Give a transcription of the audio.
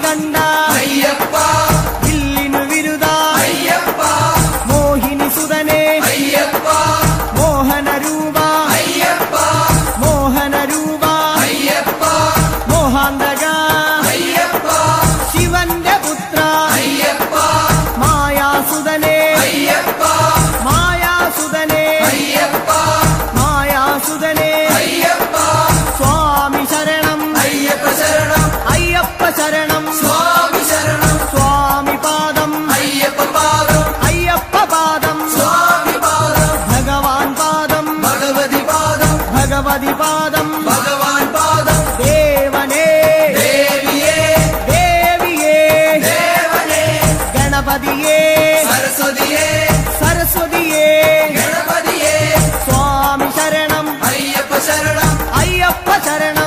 കണ്ട അയ്യപ്പ വില്ലിനു വിരുദ അയ്യപ്പ മോഹിനി സുതനെ അയ്യപ്പ മോഹന രൂപ അയ്യപ്പ മോഹന രൂപ അയ്യപ്പ മോഹാന്തക അയ്യപ്പ ശിവന്റെ പുത്ര അയ്യപ്പ മായാസുതനെ അയ്യപ്പ മായാസുതനെ അയ്യപ്പ മായാസുതനെ അയ്യപ്പ സ്വാമി ശരണം അയ്യപ്പ ശരണം അയ്യപ്പ ശരണം സ്വാമി ശരണം സ്വാമി പാദം അയ്യപ്പ പാദം അയ്യപ്പ പാദം സ്വാമി പാദം ഭഗവാൻ പാദം ഭഗവതി പാദം ഭഗവതി പാദം ഭഗവാൻ പാദം ദേവനേ ദേവിയേ ദേവിയേ ദേവനേ ഗണപതിയേ സരസ്വതിയേ സരസ്വതിയേ ഗണപതിയേ സ്വാമി ശരണം അയ്യപ്പ ശരണം അയ്യപ്പ ശരണം